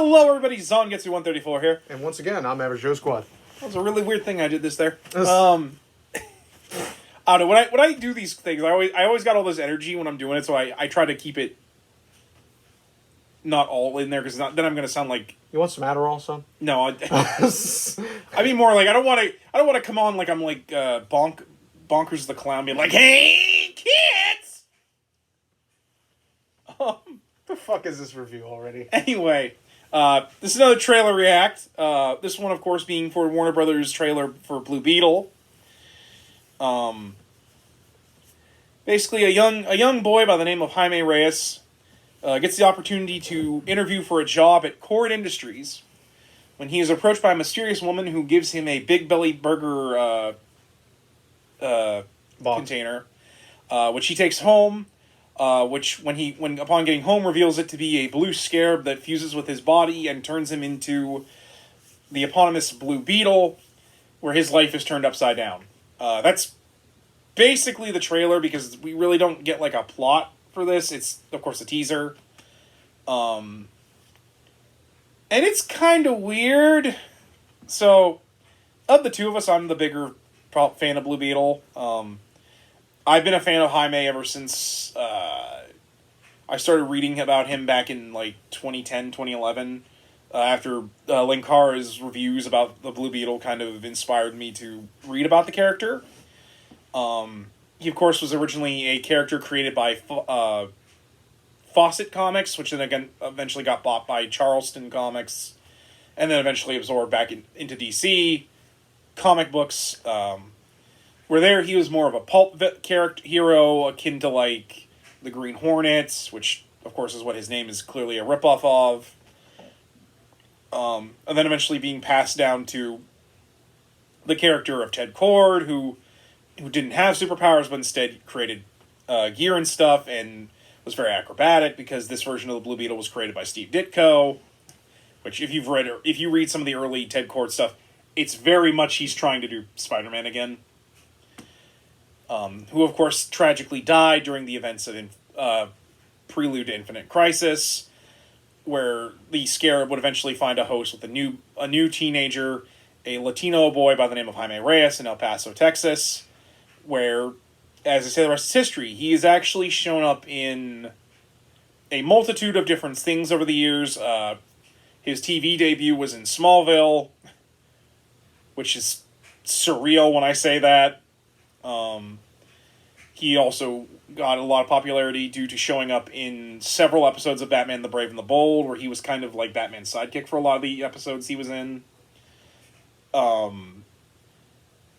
Hello, everybody. Zon gets you 134 here. And once again, I'm Average Joe Squad. That was a really weird thing I did this there. I don't know. When I do these things, I always got all this energy when I'm doing it, so I try to keep it not all in there, because then I'm going to sound like... You want some Adderall, son? No, I mean more like I don't want to come on like I'm like Bonkers the Clown being like, "Hey kids!" The fuck is this review already? Anyway, this is another trailer react. This one, of course, being for Warner Brothers' trailer for Blue Beetle. Basically, a young boy by the name of Jaime Reyes gets the opportunity to interview for a job at Cord Industries when he is approached by a mysterious woman who gives him a Big Belly burger container, which he takes home. Which, when upon getting home, reveals it to be a blue scarab that fuses with his body and turns him into the eponymous Blue Beetle, where his life is turned upside down. That's basically the trailer, because we really don't get like a plot for this. It's, of course, a teaser. And it's kind of weird. So, of the two of us, I'm the bigger fan of Blue Beetle. I've been a fan of Jaime ever since I started reading about him back in like 2010, 2011. After Linkara's reviews about the Blue Beetle kind of inspired me to read about the character. He, of course, was originally a character created by Fawcett Comics, which then again eventually got bought by Charleston Comics, and then eventually absorbed back into DC comic books. Where there he was more of a pulp character hero, akin to like the Green Hornets, which of course is what his name is clearly a ripoff of. And then eventually being passed down to the character of Ted Kord, who didn't have superpowers, but instead created gear and stuff, and was very acrobatic, because this version of the Blue Beetle was created by Steve Ditko, which if you read some of the early Ted Kord stuff, it's very much he's trying to do Spider-Man again. Who of course tragically died during the events of Prelude to Infinite Crisis, where the Scarab would eventually find a host with a new teenager, a Latino boy by the name of Jaime Reyes in El Paso, Texas, where, as I say, the rest is history. He has actually shown up in a multitude of different things over the years. His TV debut was in Smallville, which is surreal when I say that. He also got a lot of popularity due to showing up in several episodes of Batman the Brave and the Bold, where he was kind of like Batman's sidekick for a lot of the episodes he was in.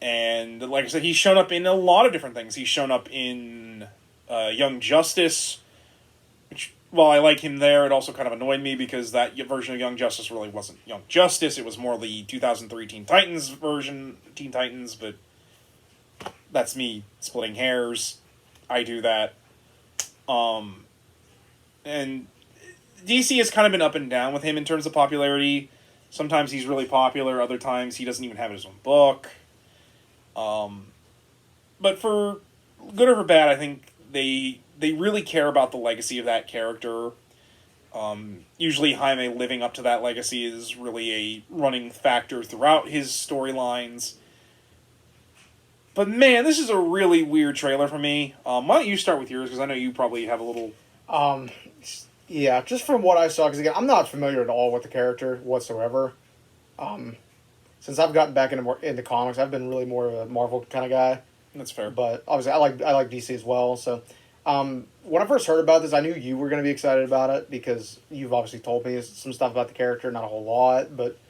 And like I said, he's shown up in a lot of different things. He's shown up in Young Justice, which, while I like him there, it also kind of annoyed me because that version of Young Justice really wasn't Young Justice. It was more the 2003 Teen Titans version, Teen Titans, but that's me splitting hairs. I do that. And DC has kind of been up and down with him in terms of popularity. Sometimes he's really popular, other times he doesn't even have his own book. But for good or for bad, I think they really care about the legacy of that character. Usually Jaime living up to that legacy is really a running factor throughout his storylines. But man, this is a really weird trailer for me. Why don't you start with yours, because I know you probably have a little... Yeah, just from what I saw, because again, I'm not familiar at all with the character whatsoever. Since I've gotten back into comics, I've been really more of a Marvel kind of guy. That's fair. But obviously, I like DC as well. So, when I first heard about this, I knew you were going to be excited about it, because you've obviously told me some stuff about the character, not a whole lot, but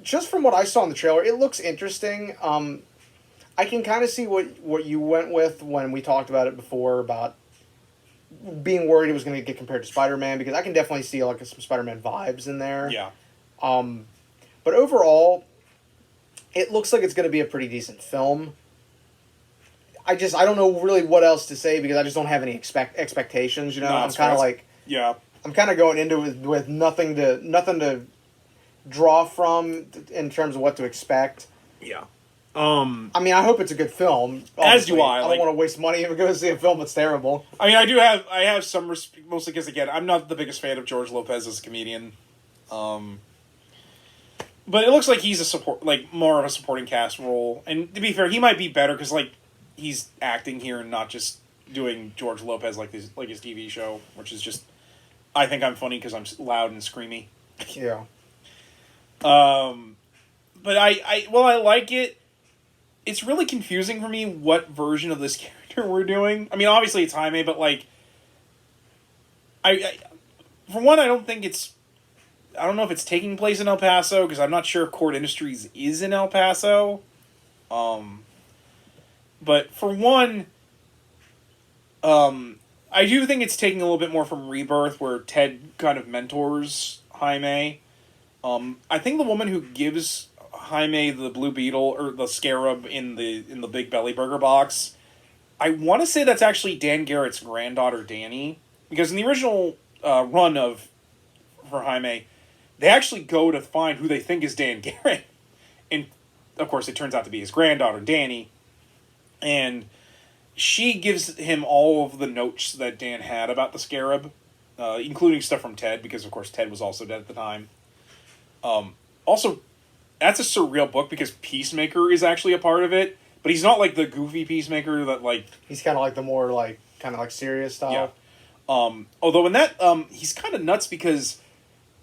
just from what I saw in the trailer, it looks interesting. I can kind of see what you went with when we talked about it before, about being worried it was going to get compared to Spider-Man, because I can definitely see like some Spider-Man vibes in there. Yeah. But overall, it looks like it's going to be a pretty decent film. I don't know really what else to say, because I just don't have any expectations, you know? No, I'm kind of like... Yeah. I'm kind of going into it with nothing to draw from in terms of what to expect. Yeah. I mean, I hope it's a good film. Obviously. As do I. I don't want to waste money and go see a film that's terrible. I mean, I have some respect, mostly because, again, I'm not the biggest fan of George Lopez as a comedian. But it looks like he's more of a supporting cast role. And to be fair, he might be better because he's acting here and not just doing George Lopez like his TV show, which is just, I think I'm funny because I'm loud and screamy. Yeah. But I like it. It's really confusing for me what version of this character we're doing. I mean, obviously it's Jaime, but I for one, I don't know if it's taking place in El Paso because I'm not sure if Cord Industries is in El Paso. But for one, I do think it's taking a little bit more from Rebirth, where Ted kind of mentors Jaime. I think the woman who gives Jaime the Blue Beetle or the Scarab in the Big Belly Burger box, I want to say that's actually Dan Garrett's granddaughter Danny, because in the original run for Jaime, they actually go to find who they think is Dan Garrett, and of course it turns out to be his granddaughter Danny, and she gives him all of the notes that Dan had about the Scarab, including stuff from Ted, because of course Ted was also dead at the time. Also, that's a surreal book because Peacemaker is actually a part of it, but he's not like the goofy Peacemaker that He's kind of like the more serious style. Yeah. Although in that, he's kind of nuts because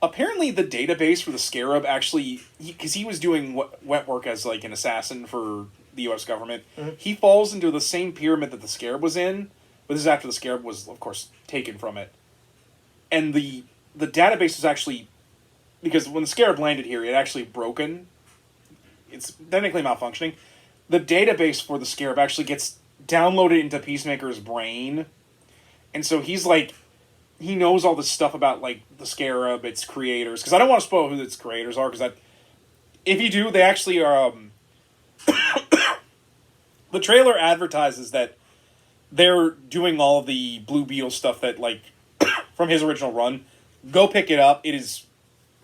apparently the database for the Scarab actually, because he was doing wet work as an assassin for the U.S. government, he falls into the same pyramid that the Scarab was in, but this is after the Scarab was, of course, taken from it. And the database was actually, because when the Scarab landed here, it actually broken. It's technically malfunctioning. The database for the Scarab actually gets downloaded into Peacemaker's brain. And so he's he knows all this stuff about the Scarab, its creators. Because I don't want to spoil who its creators are, because if you do, they actually are. The trailer advertises that they're doing all of the Blue Beetle stuff that from his original run. Go pick it up. It is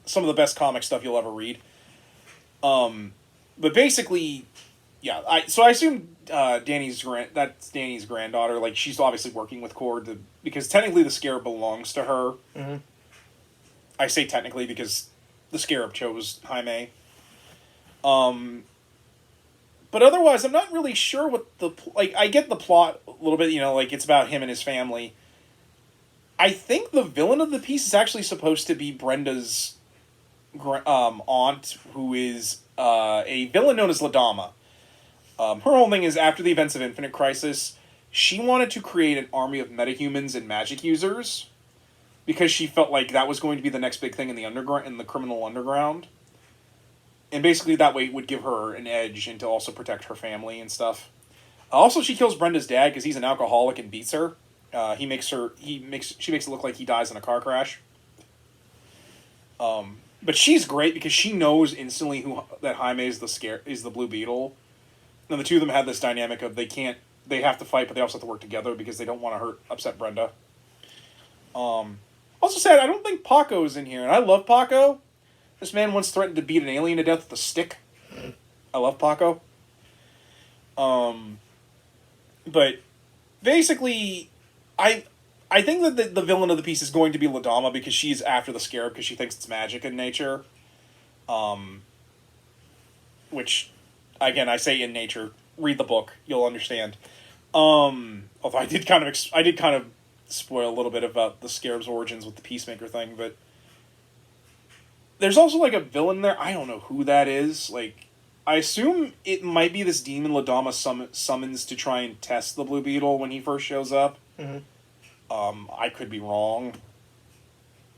some of the best comic stuff you'll ever read. But basically, yeah. I assume that's Danny's granddaughter. She's obviously working with Cord because technically the Scarab belongs to her. Mm-hmm. I say technically because the Scarab chose Jaime. But otherwise, I'm not really sure what I get the plot a little bit. It's about him and his family. I think the villain of the piece is actually supposed to be Brenda's aunt, who is a villain known as Ladama. Her whole thing is, after the events of Infinite Crisis, she wanted to create an army of metahumans and magic users because she felt like that was going to be the next big thing in the criminal underground. And basically that way it would give her an edge and to also protect her family and stuff. Also, she kills Brenda's dad because he's an alcoholic and beats her. She makes it look like he dies in a car crash. But she's great because she knows instantly that Jaime is the Blue Beetle. And the two of them have this dynamic of they have to fight, but they also have to work together because they don't want to upset Brenda. Also sad, I don't think Paco's in here, and I love Paco. This man once threatened to beat an alien to death with a stick. I love Paco. But basically, I think that the villain of the piece is going to be Ladama because she's after the Scarab because she thinks it's magic in nature. Which, again, I say in nature. Read the book, you'll understand. Although I did kind of spoil a little bit about the Scarab's origins with the Peacemaker thing, but there's also a villain there. I don't know who that is. I assume it might be this demon Ladama summons to try and test the Blue Beetle when he first shows up. Mm-hmm. I could be wrong.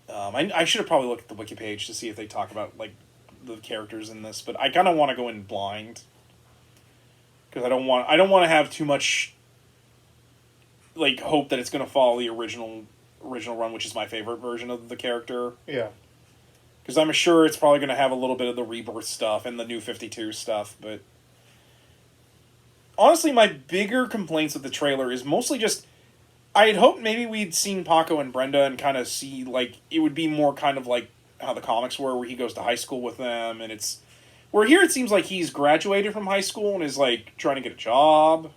I should have probably looked at the wiki page to see if they talk about the characters in this, but I kind of want to go in blind because I don't want to have too much hope that it's going to follow the original run, which is my favorite version of the character. Yeah. Because I'm sure it's probably going to have a little bit of the Rebirth stuff and the New 52 stuff, but honestly, my bigger complaints with the trailer is mostly just I had hoped maybe we'd seen Paco and Brenda and kind of see it would be more kind of like how the comics were, where he goes to high school with them, and it's where here it seems like he's graduated from high school and is trying to get a job.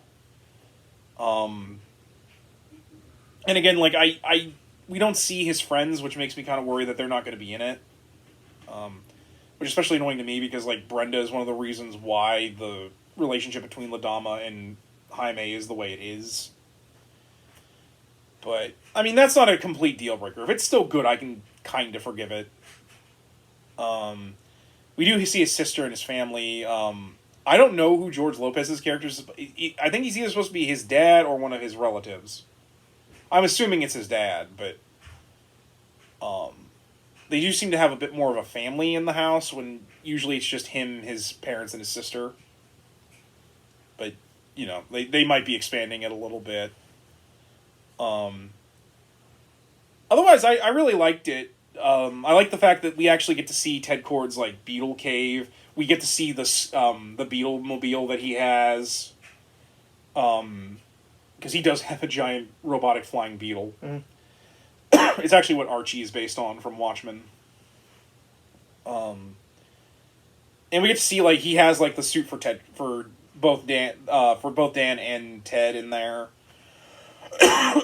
And again, we don't see his friends, which makes me kind of worry that they're not going to be in it. which is especially annoying to me because like Brenda is one of the reasons why the relationship between Ladama and Jaime is the way it is. But I mean, that's not a complete deal breaker. If it's still good, I can kind of forgive it. We do see his sister and his family. I don't know who George Lopez's character is. I think he's either supposed to be his dad or one of his relatives. I'm assuming it's his dad, but they do seem to have a bit more of a family in the house when usually it's just him, his parents, and his sister. But, you know, they might be expanding it a little bit. Otherwise, I really liked it. I like the fact that we actually get to see Ted Kord's, like, Beetle cave. We get to see the Beetle mobile that he has. Because he does have a giant robotic flying beetle. Mm. It's actually what Archie is based on from Watchmen. And we get to see, like, he has, like, the suit for both Dan and Ted in there. And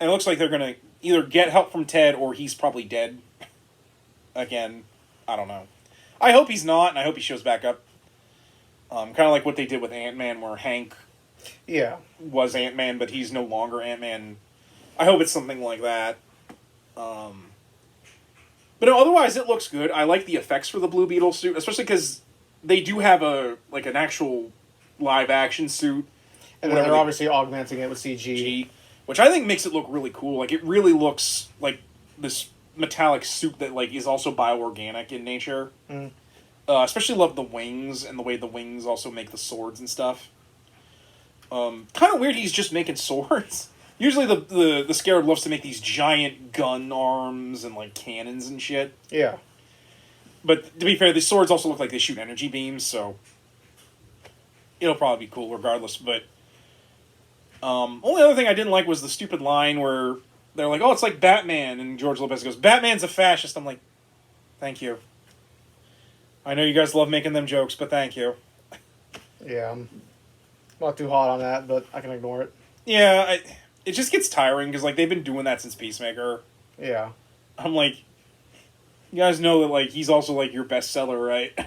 it looks like they're gonna either get help from Ted or he's probably dead. Again, I don't know. I hope he's not, and I hope he shows back up. Kind of like what they did with Ant-Man, where Hank was Ant-Man, but he's no longer Ant-Man. I hope it's something like that. But no, otherwise it looks good. I like the effects for the Blue Beetle suit, especially because they do have an actual live-action suit. And then they're obviously augmenting it with CG. Which I think makes it look really cool. Like, it really looks like this metallic suit that, like, is also bioorganic in nature. Mm. Especially love the wings and the way the wings also make the swords and stuff. Kind of weird he's just making swords. Usually the Scarab loves to make these giant gun arms and, like, cannons and shit. Yeah. But, to be fair, the swords also look like they shoot energy beams, so it'll probably be cool regardless, but only other thing I didn't like was the stupid line where they're like, oh, it's like Batman, and George Lopez goes, Batman's a fascist. I'm like, thank you. I know you guys love making them jokes, but thank you. Yeah, I'm not too hot on that, but I can ignore it. Yeah, it just gets tiring, because, like, they've been doing that since Peacemaker. Yeah. I'm like, you guys know that, like, he's also, like, your bestseller, right?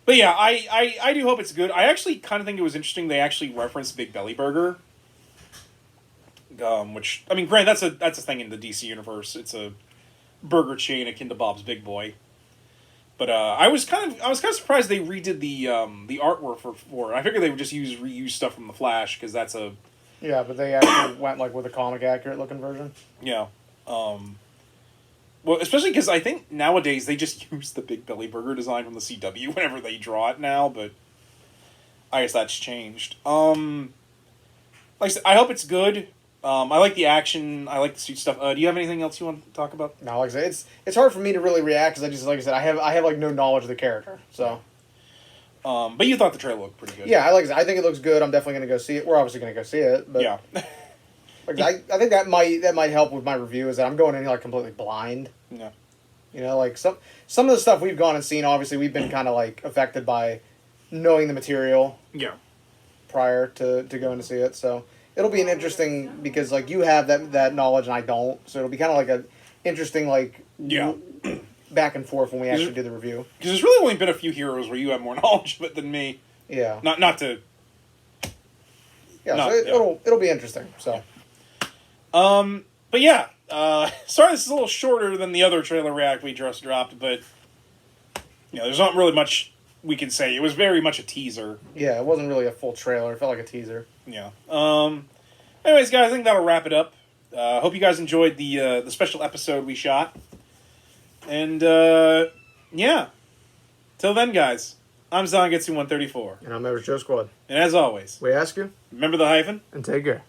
But yeah, I do hope it's good. I actually kind of think it was interesting they actually referenced Big Belly Burger. Which, I mean, granted, that's a thing in the DC universe. It's a burger chain akin to Bob's Big Boy. But I was kind of surprised they redid the artwork for it. I figured they would just reuse stuff from the Flash because that's a... Yeah, but they actually went like with a comic accurate looking version. Yeah. Well, especially because I think nowadays they just use the Big Belly Burger design from the CW whenever they draw it now, but I guess that's changed. Like I said, I hope it's good. I like the action. I like the suit stuff. Do you have anything else you want to talk about? No, like I said, it's hard for me to really react because like I said, I have like no knowledge of the character. So, but you thought the trailer looked pretty good. Yeah, I think it looks good. I'm definitely going to go see it. We're obviously going to go see it, but yeah. Like, I think that might help with my review is that I'm going in like completely blind. Yeah. You know, like some of the stuff we've gone and seen, obviously we've been kind of like affected by knowing the material. Yeah. Prior to going to see it, so it'll be an interesting because like you have that knowledge and I don't, so it'll be kind of like a interesting like back and forth when we actually do the review. Because there's really only been a few heroes where you have more knowledge of it than me. Yeah. Not to. Yeah. So it'll be interesting. So. But yeah, sorry this is a little shorter than the other trailer react we just dropped, but, you know, there's not really much we can say. It was very much a teaser. Yeah, it wasn't really a full trailer. It felt like a teaser. Yeah. Anyways, guys, I think that'll wrap it up. Hope you guys enjoyed the special episode we shot. And, yeah. Till then, guys, I'm Zangetsu134. And I'm Members Joe Squad. And as always, we ask you, remember the hyphen? And take care.